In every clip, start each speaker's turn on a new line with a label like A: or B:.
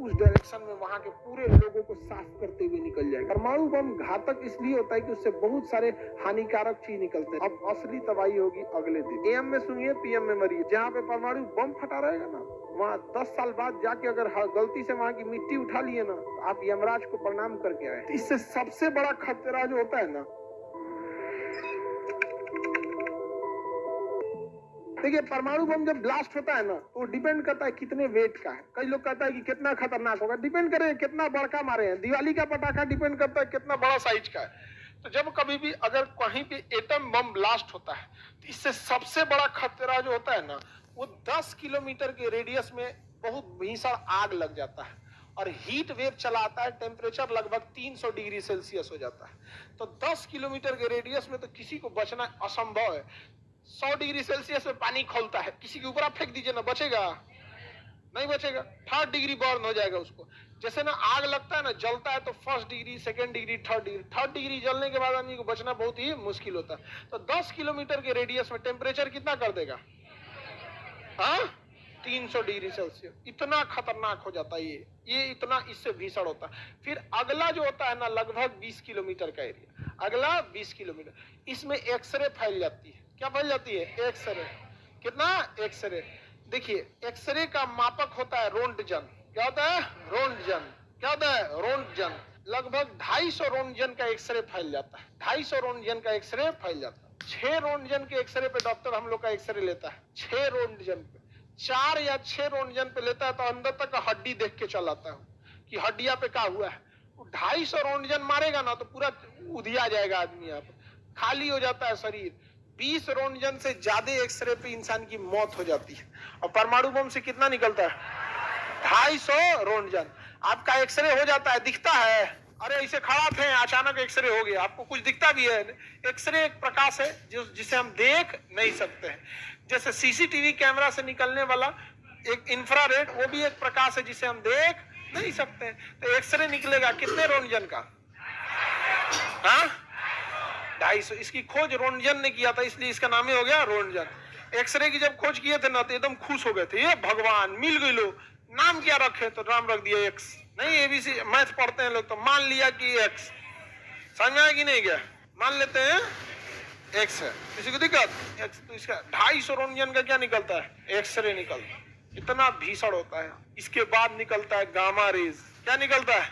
A: उस डायरेक्शन में वहां के पूरे लोगों को साफ करते हुए निकल जाएगा। परमाणु बम घातक इसलिए होता है कि उससे बहुत सारे हानिकारक चीज निकलते हैं। अब असली तबाही होगी अगले दिन। एम में सुनिए, पीएम में मरिए। जहाँ पे परमाणु बम फटा रहेगा ना, वहाँ 10 साल बाद जाके अगर गलती से वहाँ की मिट्टी उठा लिए ना, तो आप यमराज को प्रणाम करके आए। इससे सबसे बड़ा खतरा जो होता है ना, देखिए परमाणु बम जब ब्लास्ट होता है ना, तो डिपेंड करता है कितने वेट का है। कई लोग कहता है कि कितना खतरनाक होगा, डिपेंड करे कितना बड़का मारे हैं। दिवाली का पटाखा डिपेंड करता है कितना बड़ा साइज का है। तो जब कभी भी अगर कहीं भी एटम बम ब्लास्ट होता है, तो इससे सबसे बड़ा खतरा जो होता है ना, वो 10 किलोमीटर के रेडियस में बहुत भीषण आग लग जाता है और हीट वेव चला आता है। टेम्परेचर लगभग 300 डिग्री सेल्सियस हो जाता है। तो 10 किलोमीटर के रेडियस में तो किसी को बचना असंभव है। 100 डिग्री सेल्सियस में पानी खोलता है, किसी के ऊपर आप फेंक दीजिए ना, बचेगा? नहीं बचेगा। 3rd डिग्री बर्न हो जाएगा उसको। जैसे ना आग लगता है ना, जलता है तो 1st degree, 2nd degree, 3rd degree जलने के बाद आदमी को बचना बहुत ही मुश्किल होता है। तो 10 किलोमीटर के रेडियस में टेम्परेचर कितना कर देगा? 300 डिग्री सेल्सियस। इतना खतरनाक हो जाता है ये इतना इससे भीषण होता है। फिर अगला जो होता है ना, लगभग 20 किलोमीटर का एरिया, अगला 20 किलोमीटर, इसमें एक्सरे फैल जाती है। क्या फैल जाती है? एक्सरे। कितना? एक्सरे। देखिए एक्सरे का मापक होता है रोंटगन। क्या होता है? रोंटगन। क्या होता है? रोंटगन। लगभग 250 रोंटगन का एक्सरे फैल जाता है। 250 रोंटगन का एक्सरे फैल जाता है। 6 रोंटगन के एक्सरे पे डॉक्टर हम लोग का एक्सरे लेता है। 6 रोंटगन पे, 4 या 6 रोंटगन पे लेता है तो अंदर तक का हड्डी देख के चलाता है कि हड्डिया पे क्या हुआ है। 250 रोंटगन मारेगा ना तो पूरा उधिया जाएगा आदमी, यहाँ पे खाली हो जाता है शरीर। 20 रोंटगन से ज्यादा एक्सरे पे इंसान की मौत हो जाती है। और परमाणु बम से कितना निकलता है? 250 रोंटगन। आपका एक्सरे हो जाता है, दिखता है। अरे ऐसे खड़ा थे, अचानक एक्सरे हो गया, आपको कुछ दिखता भी है? एक्सरे एक प्रकाश है जिसे हम देख नहीं सकते हैं। जैसे सीसीटीवी कैमरा से निकलने वाला एक इंफ्रारेड, वो भी एक प्रकाश है जिसे हम देख नहीं सकते हैं। तो एक्सरे निकलेगा कितने रोंटगन का? 250। इसकी खोज रोंटगन ने किया था, इसलिए इसका नाम ही हो गया रोंटगन। एक्सरे की जब खोज किए थे ना, तो एकदम खुश हो गए थे, ये भगवान मिल गई। लो नाम क्या रखे? तो नाम रख दिया एक्स। नहीं, एबीसी मैथ पढ़ते हैं लोग, तो मान लिया कि एक्स। समझ में आया कि नहीं? क्या मान लेते हैं? एक्स है। किसी को दिक्कत? एक्स। तो इसका 250 रोंटगन का क्या निकलता है? एक्सरे निकलता है। इतना भीषण होता है। इसके बाद निकलता है गामा रेज। क्या निकलता है?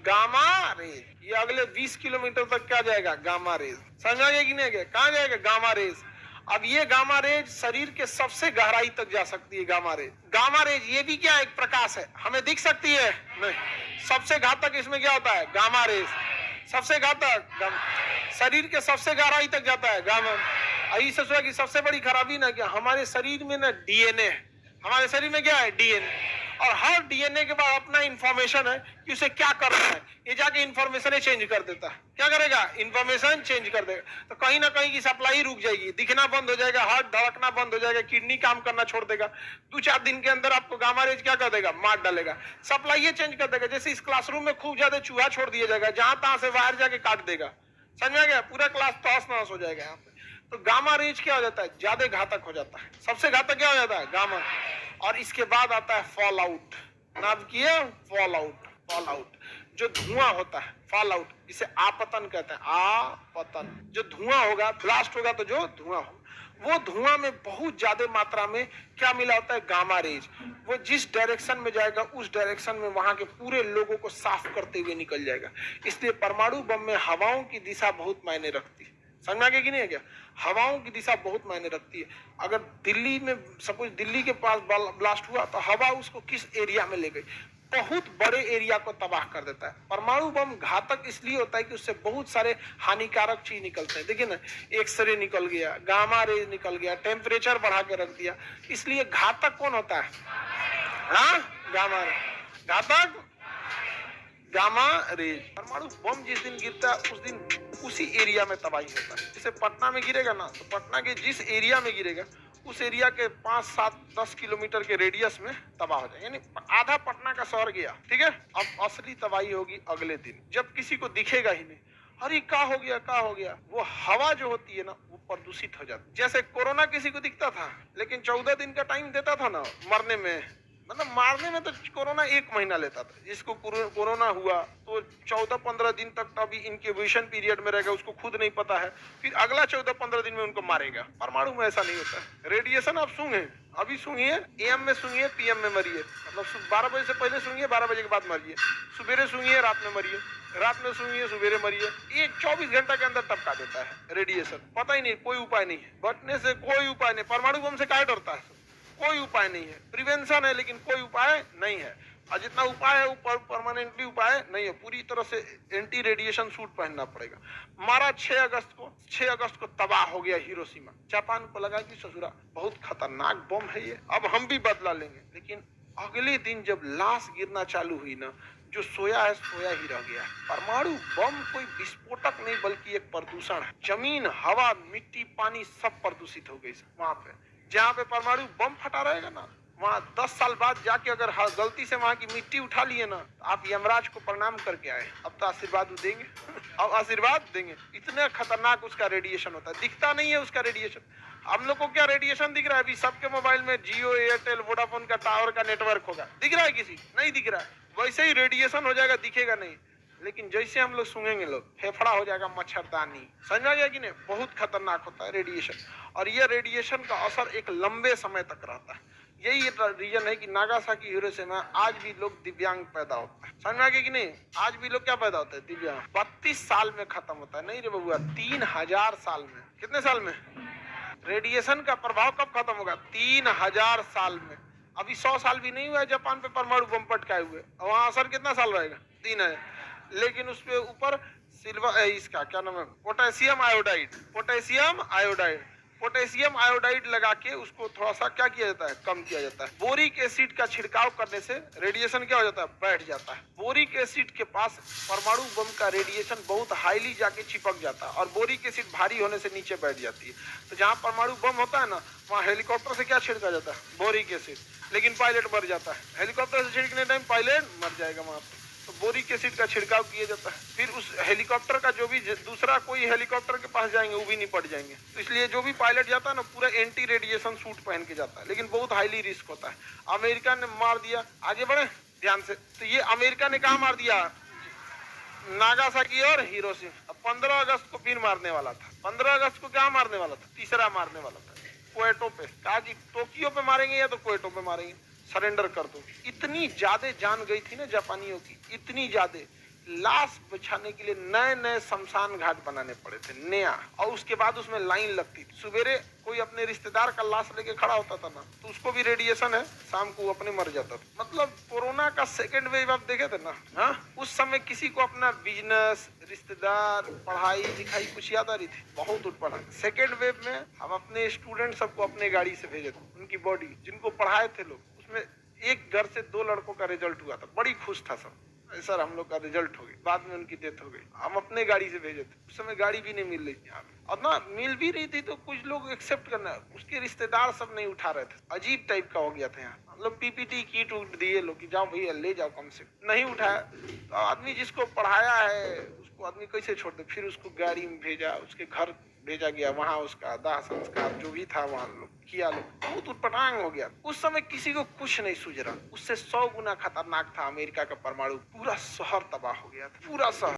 A: Gamma rays. ये अगले 20 किलोमीटर तक क्या जाएगा? Gamma rays. समझ आ गया कि नहीं? कहां जाएगा? Gamma rays. अब ये गामा रेज शरीर के सबसे गहराई तक जा सकती है। गामा रेज, गामा रेज ये भी क्या? एक प्रकाश है। हमें दिख सकती है? नहीं। सबसे घातक इसमें क्या होता है? Gamma rays. सबसे घातक शरीर के सबसे गहराई तक जाता है गामा। यही सोचा कि सबसे बड़ी खराबी ना क्या, हमारे शरीर में ना डीएनए है। हमारे शरीर में क्या है? डीएनए। और हर डीएनए के बाद अपना इंफॉर्मेशन है कि उसे क्या करना है। ये जाके इंफॉर्मेशन चेंज कर देता है। क्या करेगा? इंफॉर्मेशन चेंज कर देगा। तो कहीं ना कहीं की सप्लाई रुक जाएगी, दिखना बंद हो जाएगा, हार्ट धड़कना बंद हो जाएगा, किडनी काम करना छोड़ देगा। 2-4 दिन के अंदर आपको गामा रेज क्या कर देगा? मार डालेगा। सप्लाई चेंज कर देगा। जैसे इस क्लासरूम में खूब ज्यादा चूहा छोड़ दिया जाएगा, जहां तहां से वायर जाके काट देगा। समझ में गया? पूरा क्लास तहस नहस हो जाएगा यहाँ पे। तो गामा रेज क्या हो जाता है? ज्यादा घातक हो जाता है। सबसे घातक क्या हो जाता है? गामा। और इसके बाद आता है फॉल आउट। नाम किया फॉल आउट। फॉल आउट जो धुआं होता है, फॉल आउट, जिसे आपतन कहते हैं। आपतन जो धुआं होगा, ब्लास्ट होगा तो जो धुआं होगा, वो धुआं में बहुत ज्यादा मात्रा में क्या मिला होता है? Gamma rays. वो जिस डायरेक्शन में जाएगा उस डायरेक्शन में वहां के पूरे लोगों को साफ करते हुए निकल जाएगा। इसलिए परमाणु बम में हवाओं की दिशा बहुत मायने रखती है। समझ में आ गया कि नहीं? क्या हवाओं की दिशा बहुत मायने रखती है। अगर दिल्ली में सपोज दिल्ली के पास ब्लास्ट हुआ तो हवा उसको किस एरिया में ले गई, बहुत बड़े एरिया को तबाह कर देता है। परमाणु बम घातक इसलिए होता है कि उससे बहुत सारे हानिकारक चीज निकलते हैं। देखिए ना, एक्सरे निकल गया, गामा रेज निकल गया, टेम्परेचर बढ़ा के रख दिया। इसलिए घातक कौन होता है? Gamma rays. घातक गामा रेज। परमाणु बम जिस दिन गिरता है उस दिन उसी एरिया में तबाही होता है। जैसे पटना में गिरेगा ना, तो पटना के जिस एरिया में गिरेगा उस एरिया के 5, 7, 10 किलोमीटर के रेडियस में तबाह हो जाएगा। यानी आधा पटना का शहर गया। ठीक है। अब असली तबाही होगी अगले दिन, जब किसी को दिखेगा ही नहीं। अरे क्या हो गया, क्या हो गया? वो हवा जो होती है ना, वो प्रदूषित हो जाती है। जैसे कोरोना किसी को दिखता था, लेकिन 14 दिन का टाइम देता था ना मरने में, मतलब मारने में तो कोरोना 1 महीना लेता था। जिसको कोरोना हुआ तो 14-15 दिन तक तो अभी इंक्यूबेशन पीरियड में रहेगा, उसको खुद नहीं पता है, फिर अगला 14-15 दिन में उनको मारेगा। परमाणु में ऐसा नहीं होता है। रेडिएशन आप सूंघे, अभी सूंघिए, एम में सूंघिए, पीएम में मरिए, मतलब 12 बजे से पहले सूंघिए, 12 बजे के बाद मरिए, सुबेरे सूंघिए, रात में मरिए, रात में सूंघिए, सुबेरे मरिए। ये 24 घंटा के अंदर टपका देता है रेडिएशन। पता ही नहीं, कोई उपाय नहीं है, बचने से कोई उपाय नहीं। परमाणु बम से क्या डरता है? कोई उपाय नहीं है। प्रिवेंशन है लेकिन कोई उपाय नहीं है, और जितना उपाय है वो परमानेंटली उपाय नहीं है। पूरी तरह से एंटी रेडिएशन सूट पहनना पड़ेगा। मारा 6 अगस्त को तबाह हो गया हिरोशिमा। जापान को लगा कि ससुरा बहुत खतरनाक बम है ये, अब हम भी बदला लेंगे। लेकिन अगले दिन जब लाश गिरना चालू हुई ना, जो सोया है सोया ही रह गया। परमाणु बम कोई विस्फोटक नहीं बल्कि एक प्रदूषण है। जमीन, हवा, मिट्टी, पानी सब प्रदूषित हो गई वहां पे। जहाँ पे परमाणु बम फटा रहेगा ना, वहाँ 10 साल बाद जाके अगर गलती से वहाँ की मिट्टी उठा लिए ना, आप यमराज को प्रणाम करके आए, अब तो आशीर्वाद देंगे। अब आशीर्वाद देंगे। इतना खतरनाक उसका रेडिएशन होता है, दिखता नहीं है उसका रेडिएशन। हम लोग को क्या रेडिएशन दिख रहा है? अभी सबके मोबाइल में जियो, एयरटेल, वोडाफोन का टावर का नेटवर्क होगा, दिख रहा है? किसी नहीं दिख रहा है। वैसे ही रेडिएशन हो जाएगा, दिखेगा नहीं। लेकिन जैसे हम लोग सूंघेंगे, लोग फेफड़ा हो जाएगा मच्छरदानी। समझ में गया कि नहीं? बहुत खतरनाक होता है रेडिएशन, और यह रेडिएशन का असर एक लंबे समय तक रहता है। यही रीजन है कि नागासाकी, हिरोशिमा आज भी लोग दिव्यांग पैदा होता है। समझ में आ गया कि नहीं? आज भी लोग क्या पैदा होते हैं? दिव्यांग। 32 साल में खत्म होता है। नहीं रे बबुआ, 3000 साल में। कितने साल में? रेडिएशन का प्रभाव कब खत्म होगा? 3000 साल में। अभी 100 साल भी नहीं हुआ है जापान पे परमाणु बम पटकाए हुए, वहां असर कितना साल रहेगा? 3 है। लेकिन उसपे ऊपर सिल्वर, इसका क्या नाम है, पोटेशियम आयोडाइड, पोटेशियम आयोडाइड लगा के उसको थोड़ा सा क्या किया जाता है? कम किया जाता है। बोरिक एसिड का छिड़काव करने से रेडिएशन क्या हो जाता है? बैठ जाता है। बोरिक एसिड के पास परमाणु बम का रेडिएशन बहुत हाईली जाके चिपक जाता है, और बोरिक एसिड भारी होने से नीचे बैठ जाती है। तो जहाँ परमाणु बम होता है ना, वहाँ हेलीकॉप्टर से क्या छिड़का जाता है? Boric acid. लेकिन पायलट मर जाता है। हेलीकॉप्टर से छिड़कने टाइम पायलट मर जाएगा वहां पे। तो बोरिक एसिड का छिड़काव किया जाता है। फिर उस हेलीकॉप्टर का जो भी दूसरा कोई हेलीकॉप्टर के पास जाएंगे, वो भी नहीं पड़ जाएंगे। तो इसलिए जो भी पायलट जाता है ना, पूरा एंटी रेडिएशन सूट पहन के जाता है, लेकिन बहुत हाईली रिस्क होता है। अमेरिका ने मार दिया। आगे बढ़े ध्यान से। तो ये अमेरिका ने कहा मार दिया? नागासाकी और हिरोशिमा। अब 15 अगस्त को फिर मारने वाला था। 15 अगस्त को क्या मारने वाला था? तीसरा मारने वाला था, क्वेटो पे। कहा जी टोक्यो पे मारेंगे या तो क्वेटो पे मारेंगे, सरेंडर कर दो। इतनी ज्यादा जान गई थी ना जापानियों की, इतनी ज्यादा, लाश बिछाने के लिए नए नए शमशान घाट बनाने पड़े थे, नया। और उसके बाद उसमें लाइन लगती थी। सवेरे कोई अपने रिश्तेदार का लाश लेके खड़ा होता था ना, तो उसको भी रेडिएशन है, शाम को वो अपने मर जाता था। मतलब कोरोना का सेकेंड वेव आप देखे थे ना, हाँ, उस समय किसी को अपना बिजनेस, रिश्तेदार, पढ़ाई लिखाई कुछ याद आ रही थी? बहुत उठ पड़ा। सेकेंड वेव में हम अपने स्टूडेंट सबको अपने गाड़ी से भेजे थे, उनकी बॉडी, जिनको पढ़ाए थे लोग, उसमें एक घर से 2 लड़कों का रिजल्ट हुआ था। बड़ी खुश था सब, सर हम लोग का रिजल्ट हो गई। बाद में उनकी डेथ हो गई। हम अपने गाड़ी से भेजे थे, उस समय गाड़ी भी नहीं मिल रही थी यहाँ पे, और ना मिल भी रही थी तो कुछ लोग एक्सेप्ट करना, उसके रिश्तेदार सब नहीं उठा रहे थे। अजीब टाइप का हो गया था यहाँ। मतलब पीपीटी किट उठ दिए लोग कि जाओ भैया ले जाओ, कम से नहीं उठाया। तो आदमी जिसको पढ़ाया है उसको आदमी कैसे छोड़ दे? फिर उसको गाड़ी में भेजा, उसके घर भेजा गया, वहां उसका दाह संस्कार जो भी था वहां लोग किया। लोग बहुत उटपटांग हो गया। उस समय किसी को कुछ नहीं सूझ रहा। उससे 100 गुना खतरनाक था अमेरिका का परमाणु। पूरा शहर तबाह हो गया था, पूरा शहर।